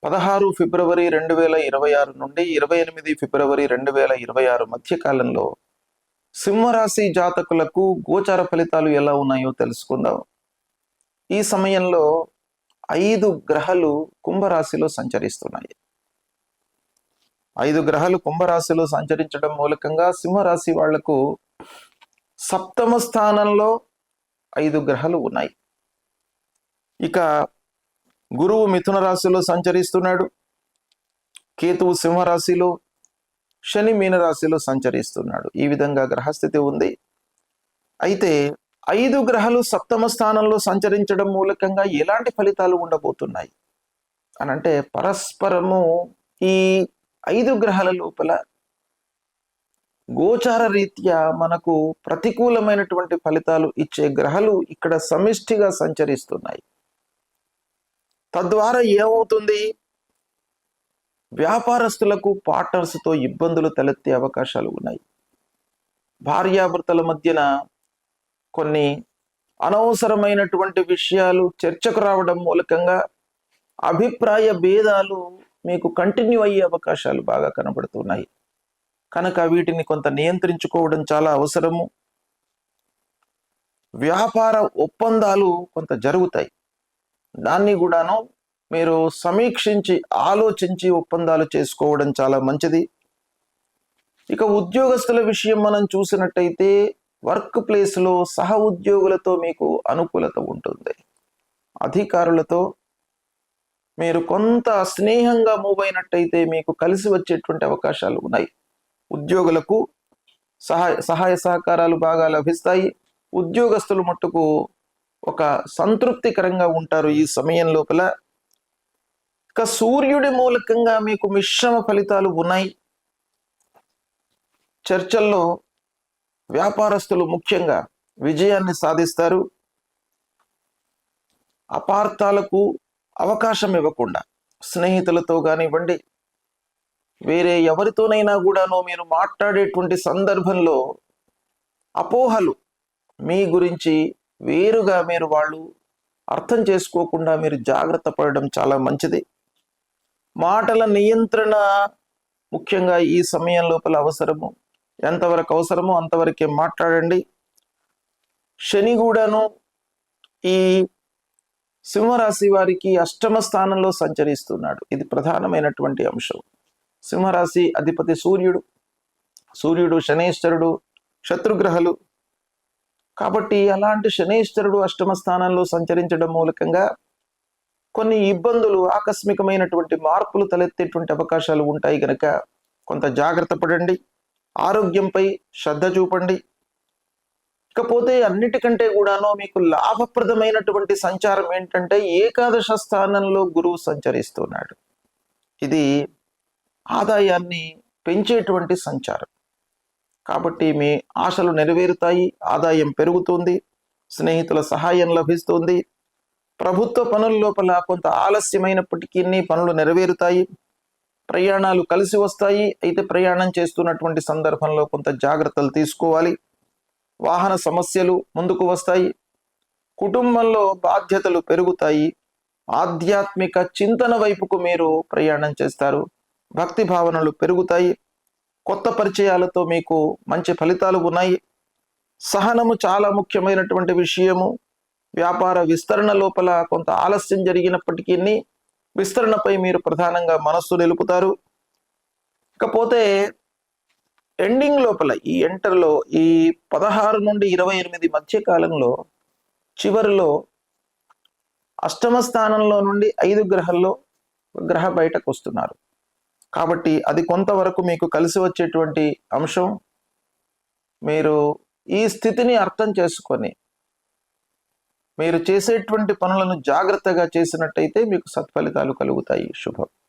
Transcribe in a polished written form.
16 ఫిబ్రవరి 2026 నుండి 28 ఫిబ్రవరి 2026 మధ్య కాలంలో సింహరాశి జాతకులకు గోచార ఫలితాలు ఎలా ఉన్నాయో తెలుసుకుందాం. ఈ సమయంలో 5 గ్రహాలు కుంభరాశిలో సంచరిస్తున్నాయి. 5 గ్రహాలు కుంభరాశిలో సంచరించడం మూలకంగా సింహరాశి వాళ్లకు సప్తమ స్థానంలో 5 గ్రహాలు ఉన్నాయి. ఇక గురువు మిథున రాశిలో సంచరిస్తున్నాడు, కేతువు సింహరాశిలో, శని మీనరాశిలో సంచరిస్తున్నాడు. ఈ విధంగా గ్రహస్థితి ఉంది. అయితే 5 గ్రహాలు సప్తమ స్థానంలో సంచరించడం మూలకంగా ఎలాంటి ఫలితాలు ఉండబోతున్నాయి అనంటే, పరస్పరము ఈ 5 గ్రహాల లోపల గోచార రీత్యా మనకు ప్రతికూలమైనటువంటి ఫలితాలు ఇచ్చే గ్రహాలు ఇక్కడ సమిష్టిగా సంచరిస్తున్నాయి. తద్వారా ఏమవుతుంది? వ్యాపారస్తులకు పార్ట్నర్స్తో ఇబ్బందులు తలెత్తే అవకాశాలు ఉన్నాయి. భార్యాభర్తల మధ్యన కొన్ని అనవసరమైనటువంటి విషయాలు చర్చకు రావడం మూలకంగా అభిప్రాయ భేదాలు మీకు కంటిన్యూ అయ్యే అవకాశాలు బాగా కనబడుతున్నాయి. కనుక వీటిని కొంత నియంత్రించుకోవడం చాలా అవసరము. వ్యాపార ఒప్పందాలు కొంత జరుగుతాయి, దాన్ని కూడాను మీరు సమీక్షించి ఆలోచించి ఒప్పందాలు చేసుకోవడం చాలా మంచిది. ఇక ఉద్యోగస్తుల విషయం మనం చూసినట్టయితే వర్క్ ప్లేస్లో సహ ఉద్యోగులతో మీకు అనుకూలత ఉంటుంది. అధికారులతో మీరు కొంత స్నేహంగా మూవ్ అయినట్టయితే మీకు కలిసి వచ్చేటువంటి అవకాశాలు ఉన్నాయి. ఉద్యోగులకు సహాయ సహకారాలు బాగా లభిస్తాయి. ఉద్యోగస్తులు మట్టుకు ఒక సంతృప్తికరంగా ఉంటారు ఈ సమయం లోపల. ఇక సూర్యుడి మూలకంగా మీకు మిశ్రమ ఫలితాలు ఉన్నాయి. చర్చల్లో వ్యాపారస్తులు ముఖ్యంగా విజయాన్ని సాధిస్తారు. అపార్థాలకు అవకాశం ఇవ్వకుండా స్నేహితులతో కానివ్వండి, వేరే ఎవరితోనైనా కూడాను మీరు మాట్లాడేటువంటి సందర్భంలో అపోహలు మీ గురించి వేరుగా మీరు వాళ్ళు అర్థం చేసుకోకుండా మీరు జాగ్రత్త పడడం చాలా మంచిది. మాటల నియంత్రణ ముఖ్యంగా ఈ సమయం లోపల అవసరము. ఎంతవరకు అవసరమో అంతవరకే మాట్లాడండి. శని కూడాను ఈ సింహరాశి వారికి అష్టమ స్థానంలో సంచరిస్తున్నాడు. ఇది ప్రధానమైనటువంటి అంశం. సింహరాశి అధిపతి సూర్యుడు శనేశ్వరుడు శత్రుగ్రహాలు కాబట్టి అలాంటి శనేశ్వరుడు అష్టమ స్థానంలో సంచరించడం మూలకంగా కొన్ని ఇబ్బందులు, ఆకస్మికమైనటువంటి మార్పులు తలెత్తేటువంటి అవకాశాలు ఉంటాయి. కనుక కొంత జాగ్రత్త పడండి, ఆరోగ్యంపై శ్రద్ధ చూపండి. ఇకపోతే అన్నిటికంటే కూడాను మీకు లాభప్రదమైనటువంటి సంచారం ఏంటంటే ఏకాదశ స్థానంలో గురువు సంచరిస్తున్నాడు. ఇది ఆదాయాన్ని పెంచేటువంటి సంచారం. కాబట్టి మీ ఆశలు నెరవేరుతాయి, ఆదాయం పెరుగుతుంది, స్నేహితుల సహాయం లభిస్తుంది. ప్రభుత్వ పనుల లోపల కొంత ఆలస్యమైనప్పటికీ పనులు నెరవేరుతాయి. ప్రయాణాలు కలిసి వస్తాయి. అయితే ప్రయాణం చేస్తున్నటువంటి సందర్భంలో కొంత జాగ్రత్తలు తీసుకోవాలి. వాహన సమస్యలు ముందుకు వస్తాయి. కుటుంబంలో బాధ్యతలు పెరుగుతాయి. ఆధ్యాత్మిక చింతన వైపుకు మీరు ప్రయాణం చేస్తారు. భక్తి భావనలు పెరుగుతాయి. కొత్త పరిచయాలతో మీకు మంచి ఫలితాలు ఉన్నాయి. సహనము చాలా ముఖ్యమైనటువంటి విషయము. వ్యాపార విస్తరణ లోపల కొంత ఆలస్యం జరిగినప్పటికీ విస్తరణపై మీరు ప్రధానంగా మనస్సు నిలుపుతారు. ఇకపోతే ఎండింగ్ లోపల ఈ ఎంటర్లో ఈ 16 నుండి 28 మధ్య కాలంలో చివరిలో అష్టమ స్థానంలో నుండి 5 గ్రహాల్లో గ్రహ బయటకు వస్తున్నారు. కాబట్టి అది కొంతవరకు మీకు కలిసి వచ్చేటువంటి అంశం. మీరు ఈ స్థితిని అర్థం చేసుకొని మీరు చేసేటువంటి పనులను జాగ్రత్తగా చేసినట్టయితే మీకు సత్ఫలితాలు కలుగుతాయి. శుభం.